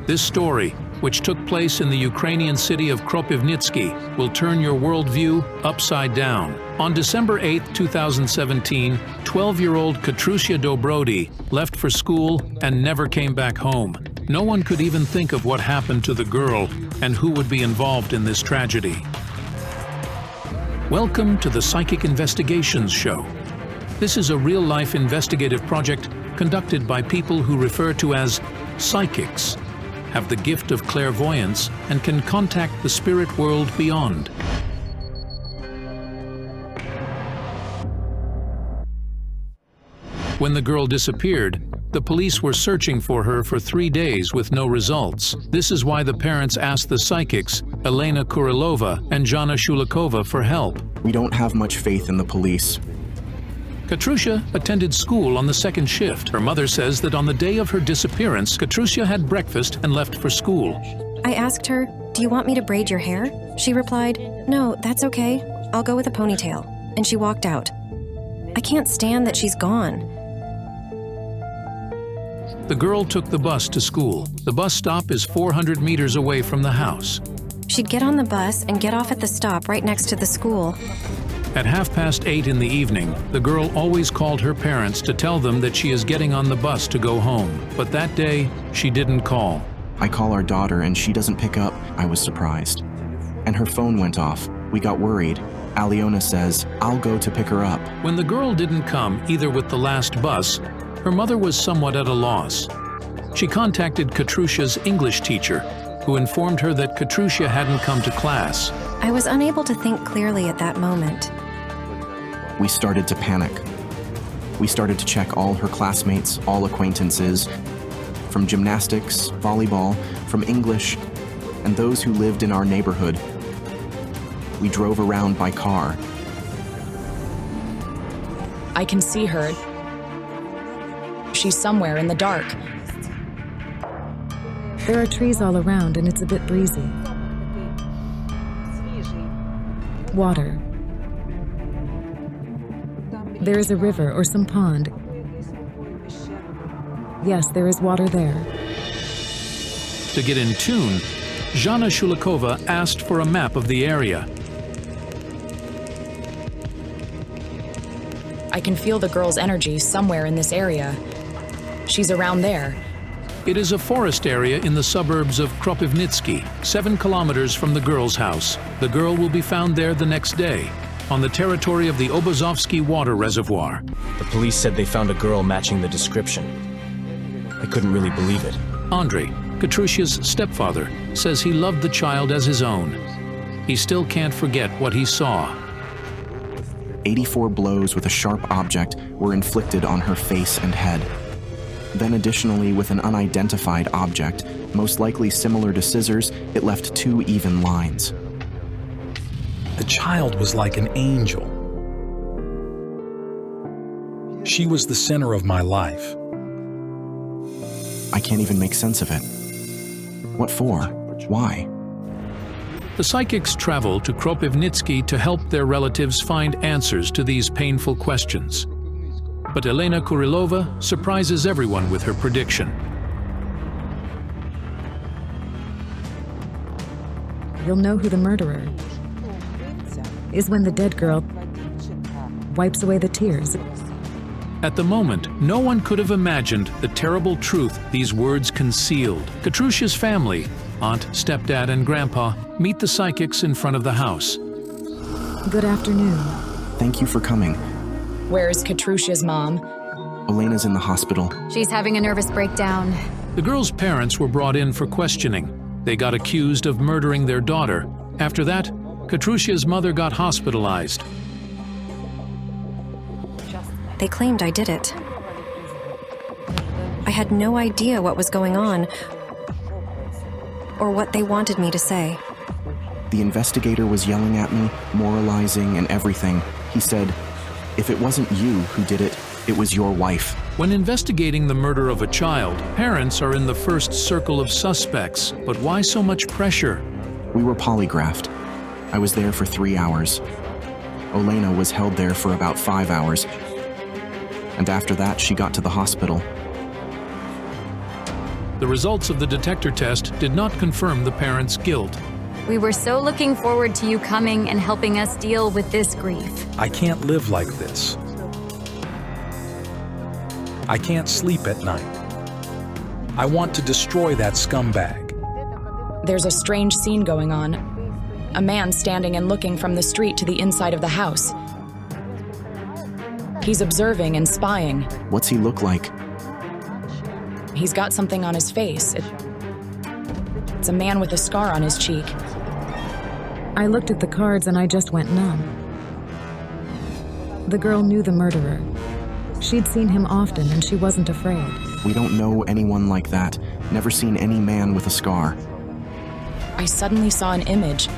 This story, which took place in the Ukrainian city of Kropyvnytsky, will turn your worldview upside down. On December 8, 2017, 12-year-old Katya Dobrodiy left for school and never came back home. No one could even think of what happened to the girl and who would be involved in this tragedy. Welcome to the Psychic Investigations Show. This is a real-life investigative project conducted by people who refer to as psychics, have the gift of clairvoyance, and can contact the spirit world beyond. When the girl disappeared, the police were searching for her for 3 days with no results. This is why the parents asked the psychics, Elena Kurilova and Jana Shulikova, for help. We don't have much faith in the police. Katya attended school on the second shift. Her mother says that on the day of her disappearance, Katya had breakfast and left for school. I asked her, "Do you want me to braid your hair?" She replied, "No, that's okay. I'll go with a ponytail." And she walked out. I can't stand that she's gone. The girl took the bus to school. The bus stop is 400 meters away from the house. She'd get on the bus and get off at the stop right next to the school. At 8:30 in the evening, the girl always called her parents to tell them that she is getting on the bus to go home. But that day, she didn't call. I call our daughter and she doesn't pick up. I was surprised. And her phone went off. We got worried. Aliona says, "I'll go to pick her up." When the girl didn't come either with the last bus, her mother was somewhat at a loss. She contacted Katya's English teacher, who informed her that Katya hadn't come to class. I was unable to think clearly at that moment. We started to panic. We started to check all her classmates, all acquaintances, from gymnastics, volleyball, from English, and those who lived in our neighborhood. We drove around by car. I can see her. She's somewhere in the dark. There are trees all around and it's a bit breezy. Water. There is a river or some pond. Yes, there is water there. To get in tune, Jana Shulikova asked for a map of the area. I can feel the girl's energy somewhere in this area. She's around there. It is a forest area in the suburbs of Kropyvnytsky, 7 kilometers from the girl's house. The girl will be found there the next day, on the territory of the Obazovsky water reservoir. The police said they found a girl matching the description. I couldn't really believe it. Andrei, Katya's stepfather, says he loved the child as his own. He still can't forget what he saw. 84 blows with a sharp object were inflicted on her face and head. Then additionally, with an unidentified object, most likely similar to scissors, it left 2 even lines. The child was like an angel. She was the center of my life. I can't even make sense of it. What for? Why? The psychics travel to Kropyvnytsky to help their relatives find answers to these painful questions. But Elena Kurilova surprises everyone with her prediction. You'll know who the murderer is when the dead girl wipes away the tears. At the moment, no one could have imagined the terrible truth these words concealed. Katya's family, aunt, stepdad, and grandpa, meet the psychics in front of the house. Good afternoon. Thank you for coming. Where's Katya's mom? Elena's in the hospital. She's having a nervous breakdown. The girl's parents were brought in for questioning. They got accused of murdering their daughter. After that, Katya's mother got hospitalized. They claimed I did it. I had no idea what was going on or what they wanted me to say. The investigator was yelling at me, moralizing and everything. He said, "If it wasn't you who did it, it was your wife." When investigating the murder of a child, parents are in the first circle of suspects. But why so much pressure? We were polygraphed. I was there for 3 hours. Elena was held there for about 5 hours. And after that, she got to the hospital. The results of the detector test did not confirm the parents' guilt. We were so looking forward to you coming and helping us deal with this grief. I can't live like this. I can't sleep at night. I want to destroy that scumbag. There's a strange scene going on. A man standing and looking from the street to the inside of the house. He's observing and spying. What's he look like? He's got something on his face. It's a man with a scar on his cheek. I looked at the cards and I just went numb. The girl knew the murderer. She'd seen him often and she wasn't afraid. We don't know anyone like that. Never seen any man with a scar. I suddenly saw an image.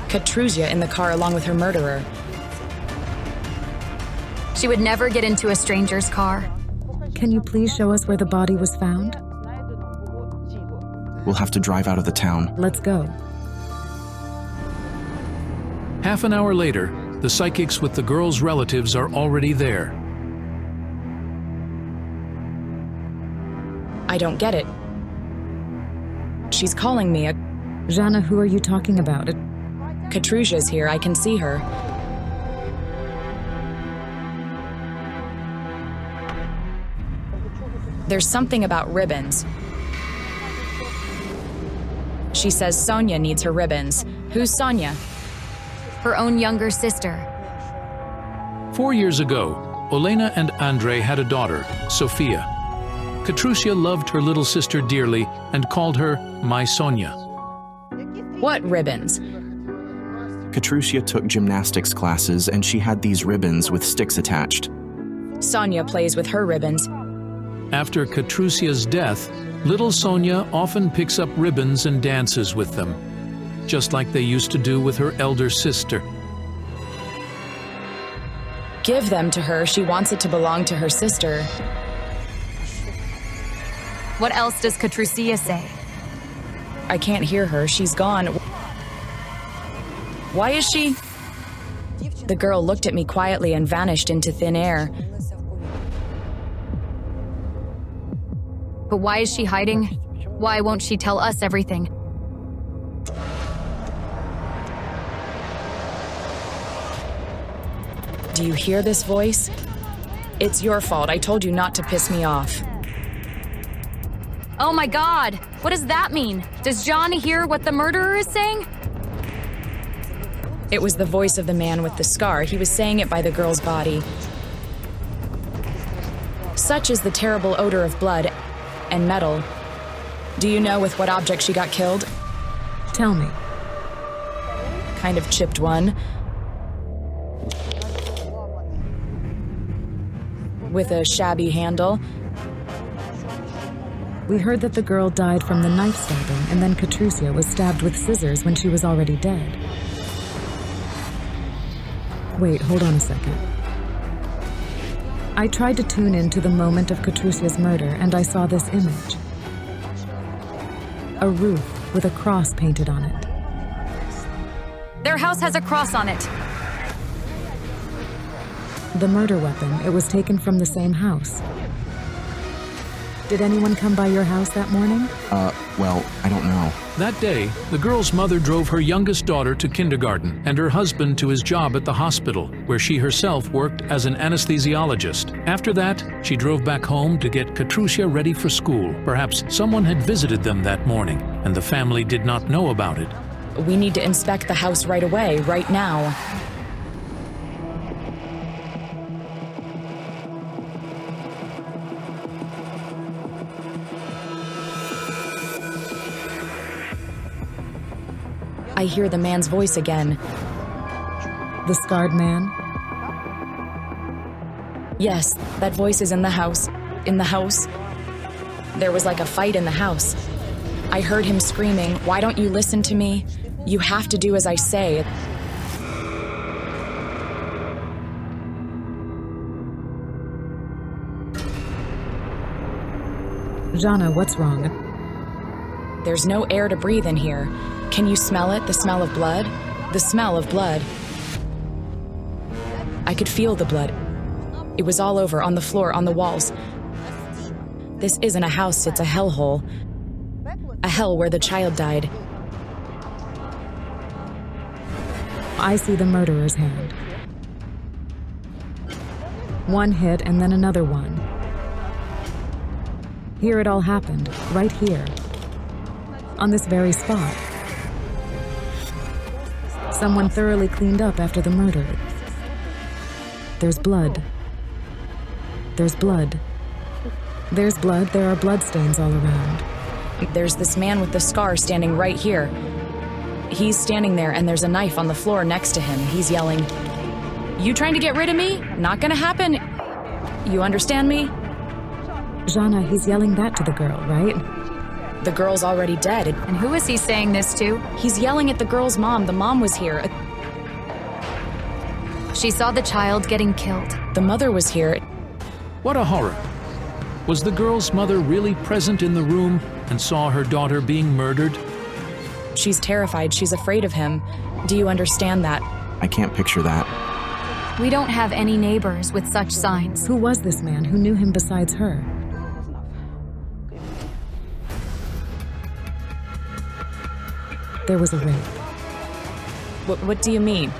Katrusia in the car along with her murderer. She would never get into a stranger's car. Can you please show us where the body was found? We'll have to drive out of the town. Let's go. Half an hour later, the psychics with the girl's relatives are already there. I don't get it. She's calling me. Jana, who are you talking about? Katrusia's here, I can see her. There's something about ribbons. She says Sonia needs her ribbons. Who's Sonia? Her own younger sister. 4 years ago, Olena and Andrei had a daughter, Sofia. Katrusia loved her little sister dearly and called her My Sonia. What ribbons? Katrusia took gymnastics classes and she had these ribbons with sticks attached. Sonia plays with her ribbons. After Katrusia's death, little Sonia often picks up ribbons and dances with them, just like they used to do with her elder sister. Give them to her, she wants it to belong to her sister. What else does Katrusia say? I can't hear her, she's gone. Why is she? The girl looked at me quietly and vanished into thin air. But why is she hiding? Why won't she tell us everything? Do you hear this voice? It's your fault, I told you not to piss me off. Oh my God! What does that mean? Does John hear what the murderer is saying? It was the voice of the man with the scar. He was saying it by the girl's body. Such is the terrible odor of blood and metal. Do you know with what object she got killed? Tell me. Kind of chipped one. With a shabby handle. We heard that the girl died from the knife stabbing, and then Katrusia was stabbed with scissors when she was already dead. Wait, hold on a second. I tried to tune in to the moment of Katrusia's murder, and I saw this image. A roof with a cross painted on it. Their house has a cross on it. The murder weapon, it was taken from the same house. Did anyone come by your house that morning? Well, I don't know. That day, the girl's mother drove her youngest daughter to kindergarten and her husband to his job at the hospital, where she herself worked as an anesthesiologist. After that, she drove back home to get Katrusia ready for school. Perhaps someone had visited them that morning, and the family did not know about it. We need to inspect the house right away, right now. I hear the man's voice again. The scarred man? Yes, that voice is in the house. In the house. There was like a fight in the house. I heard him screaming, "Why don't you listen to me? You have to do as I say." Jana, what's wrong? There's no air to breathe in here. Can you smell it? The smell of blood? The smell of blood. I could feel the blood. It was all over, on the floor, on the walls. This isn't a house, it's a hellhole. hell where the child died. I see the murderer's hand. One hit and then another one. Here it all happened, right here. On this very spot. Someone thoroughly cleaned up after the murder. There's blood. There's blood. There's blood, there are bloodstains all around. There's this man with the scar standing right here. He's standing there and there's a knife on the floor next to him. He's yelling, "You trying to get rid of me? Not gonna happen. You understand me?" Jana, he's yelling that to the girl, right? The girl's already dead. And who is he saying this to? He's yelling at the girl's mom. The mom was here. She saw the child getting killed. The mother was here. What a horror. Was the girl's mother really present in the room and saw her daughter being murdered? She's terrified. She's afraid of him. Do you understand that? I can't picture that. We don't have any neighbors with such signs. Who was this man? Who knew him besides her? There was a rape. What do you mean?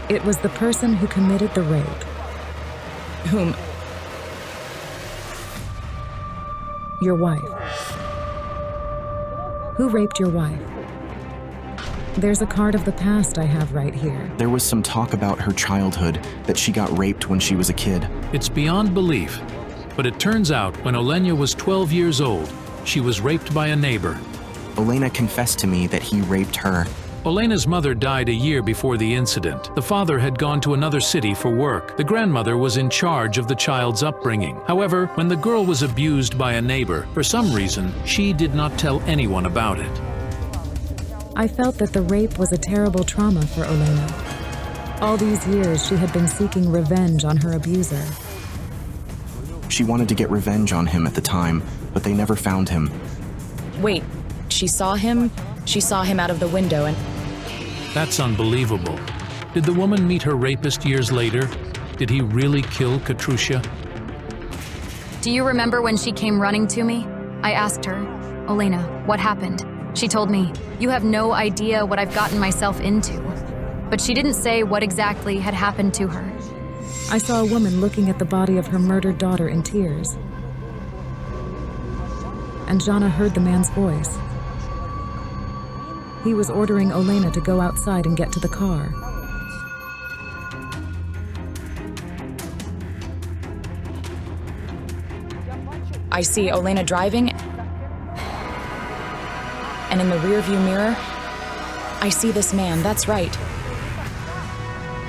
It was the person who committed the rape. Whom? Your wife. Who raped your wife? There's a card of the past I have right here. There was some talk about her childhood, that she got raped when she was a kid. It's beyond belief. But it turns out when Olena was 12 years old, she was raped by a neighbor. Olena confessed to me that he raped her. Olena's mother died a year before the incident. The father had gone to another city for work. The grandmother was in charge of the child's upbringing. However, when the girl was abused by a neighbor, for some reason, she did not tell anyone about it. I felt that the rape was a terrible trauma for Olena. All these years, she had been seeking revenge on her abuser. She wanted to get revenge on him at the time, but they never found him. Wait, she saw him? She saw him out of the window and... That's unbelievable. Did the woman meet her rapist years later? Did he really kill Katrusia? Do you remember when she came running to me? I asked her, "Olena, what happened?" She told me, "You have no idea what I've gotten myself into." But she didn't say what exactly had happened to her. I saw a woman looking at the body of her murdered daughter in tears. And Jana heard the man's voice. He was ordering Olena to go outside and get to the car. I see Olena driving, and in the rearview mirror, I see this man. That's right.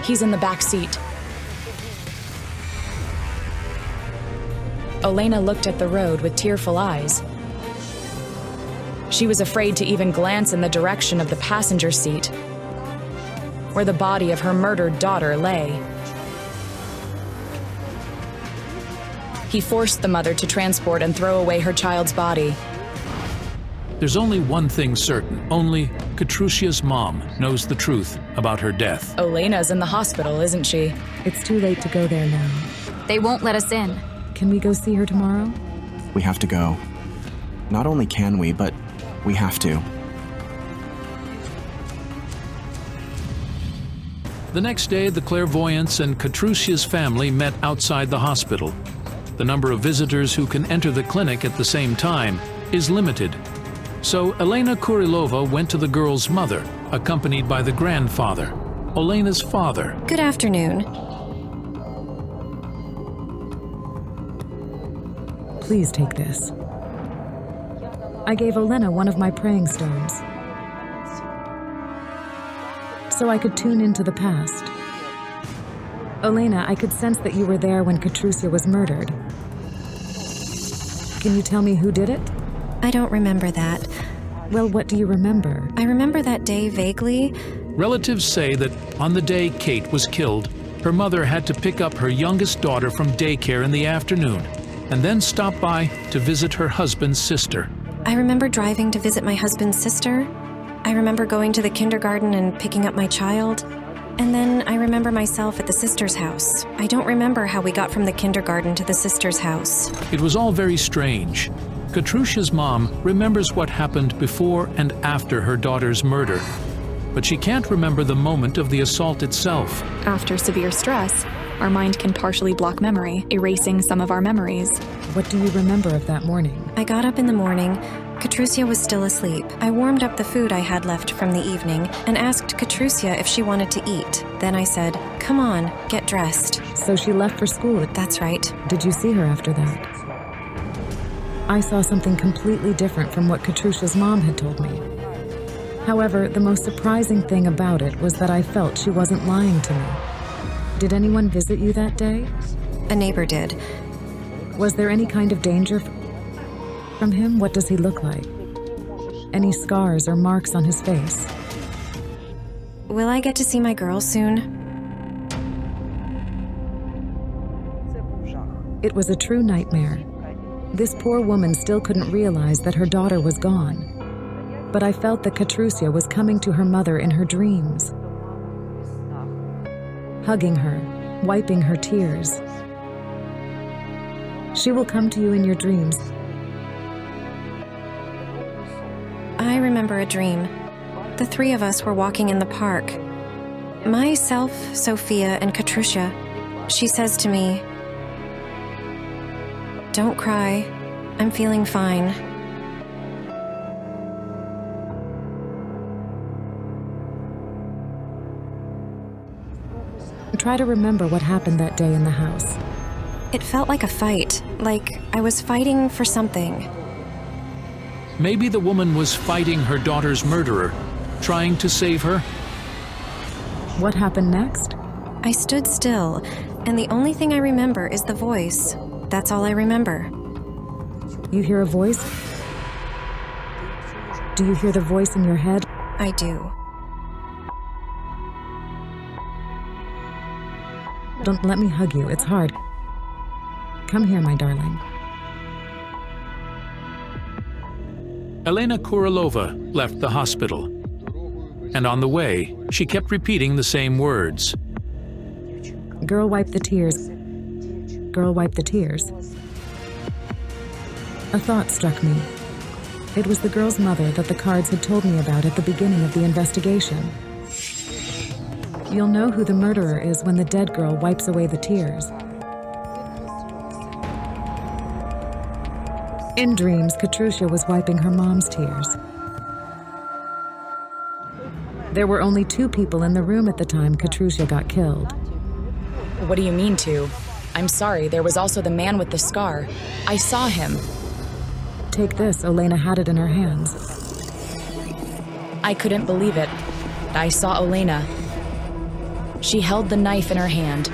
He's in the back seat. Olena looked at the road with tearful eyes. She was afraid to even glance in the direction of the passenger seat, where the body of her murdered daughter lay. He forced the mother to transport and throw away her child's body. There's only one thing certain. Only Katrusia's mom knows the truth about her death. Olena's in the hospital, isn't she? It's too late to go there now. They won't let us in. Can we go see her tomorrow? We have to go. Not only can we, but we have to. The next day, the clairvoyants and Katrusia's family met outside the hospital. The number of visitors who can enter the clinic at the same time is limited. So Elena Kurilova went to the girl's mother, accompanied by the grandfather, Olena's father. Good afternoon. Please take this. I gave Olena one of my praying stones, so I could tune into the past. Olena, I could sense that you were there when Katrusia was murdered. Can you tell me who did it? I don't remember that. Well, what do you remember? I remember that day vaguely. Relatives say that on the day Kate was killed, her mother had to pick up her youngest daughter from daycare in the afternoon and then stop by to visit her husband's sister. I remember driving to visit my husband's sister. I remember going to the kindergarten and picking up my child. And then I remember myself at the sister's house. I don't remember how we got from the kindergarten to the sister's house. It was all very strange. Katrusha's mom remembers what happened before and after her daughter's murder, but she can't remember the moment of the assault itself. After severe stress, our mind can partially block memory, erasing some of our memories. What do you remember of that morning? I got up in the morning. Katrusia was still asleep. I warmed up the food I had left from the evening and asked Katrusia if she wanted to eat. Then I said, "Come on, get dressed." So she left for school. That's right. Did you see her after that? I saw something completely different from what Katrusha's mom had told me. However, the most surprising thing about it was that I felt she wasn't lying to me. Did anyone visit you that day? A neighbor did. Was there any kind of danger from him? What does he look like? Any scars or marks on his face? Will I get to see my girls soon? It was a true nightmare. This poor woman still couldn't realize that her daughter was gone. But I felt that Katrusia was coming to her mother in her dreams, hugging her, wiping her tears. She will come to you in your dreams. I remember a dream. The three of us were walking in the park. Myself, Sophia, and Katrusia. She says to me, "Don't cry. I'm feeling fine." Try to remember what happened that day in the house. It felt like a fight, like I was fighting for something. Maybe the woman was fighting her daughter's murderer, trying to save her. What happened next? I stood still, and the only thing I remember is the voice. That's all I remember. You hear a voice? Do you hear the voice in your head? I do. Don't let me hug you, it's hard. Come here, my darling. Elena Kurilova left the hospital. And on the way, she kept repeating the same words. Girl, wipe the tears. Girl, wipe the tears. A thought struck me. It was the girl's mother that the cards had told me about at the beginning of the investigation. You'll know who the murderer is when the dead girl wipes away the tears. In dreams, Katrusia was wiping her mom's tears. There were only 2 people in the room at the time Katrusia got killed. What do you mean to? I'm sorry, there was also the man with the scar. I saw him. Take this, Elena had it in her hands. I couldn't believe it. I saw Elena. She held the knife in her hand.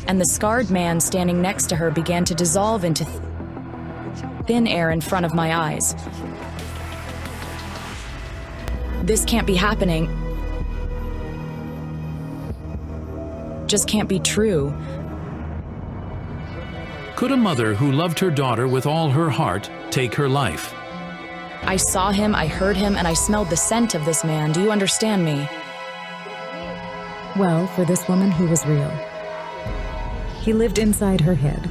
And the scarred man standing next to her began to dissolve into thin air in front of my eyes. This can't be happening. Just can't be true. Could a mother who loved her daughter with all her heart take her life? I saw him, I heard him, and I smelled the scent of this man. Do you understand me? Well, for this woman, he was real. He lived inside her head.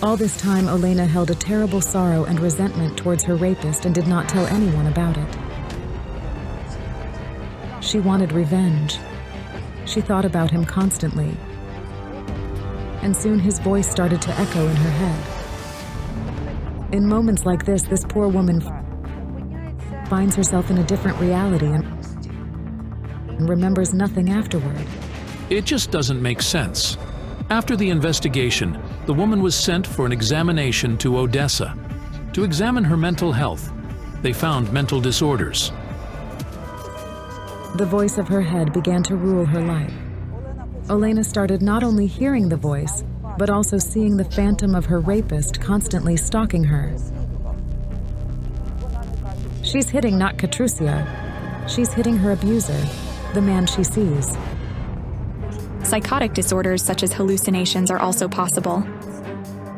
All this time, Elena held a terrible sorrow and resentment towards her rapist and did not tell anyone about it. She wanted revenge. She thought about him constantly. And soon his voice started to echo in her head. In moments like this poor woman finds herself in a different reality and remembers nothing afterward. It just doesn't make sense. After the investigation, the woman was sent for an examination to Odessa. To examine her mental health, they found mental disorders. The voice of her head began to rule her life. Elena started not only hearing the voice, but also seeing the phantom of her rapist constantly stalking her. She's hitting not Katrusia. She's hitting her abuser, the man she sees. Psychotic disorders such as hallucinations are also possible.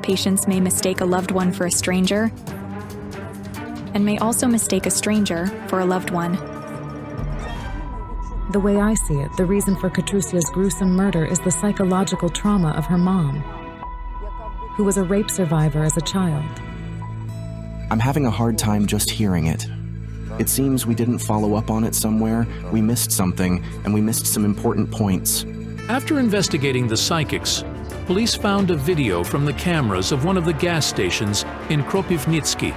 Patients may mistake a loved one for a stranger, and may also mistake a stranger for a loved one. The way I see it, the reason for Katrusia's gruesome murder is the psychological trauma of her mom, who was a rape survivor as a child. I'm having a hard time just hearing it. It seems we didn't follow up on it somewhere, we missed something, and we missed some important points. After investigating the psychics, police found a video from the cameras of one of the gas stations in Kropivnitsky.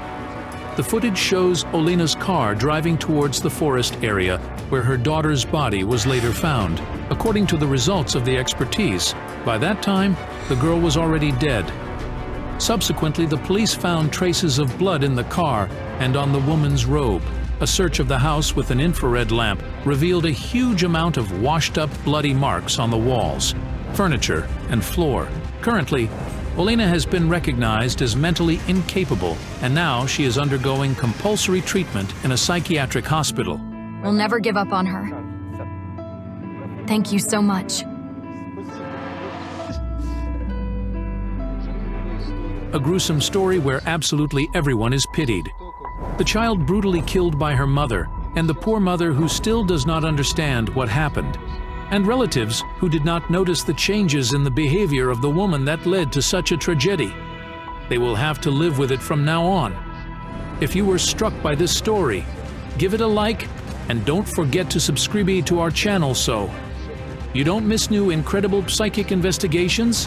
The footage shows Olena's car driving towards the forest area where her daughter's body was later found. According to the results of the expertise, by that time, the girl was already dead. Subsequently, the police found traces of blood in the car and on the woman's robe. A search of the house with an infrared lamp revealed a huge amount of washed-up bloody marks on the walls, furniture, and floor. Currently, Olena has been recognized as mentally incapable, and now she is undergoing compulsory treatment in a psychiatric hospital. We'll never give up on her. Thank you so much. A gruesome story where absolutely everyone is pitied. The child brutally killed by her mother, and the poor mother who still does not understand what happened, and relatives who did not notice the changes in the behavior of the woman that led to such a tragedy. They will have to live with it from now on. If you were struck by this story, give it a like, and don't forget to subscribe to our channel so you don't miss new incredible psychic investigations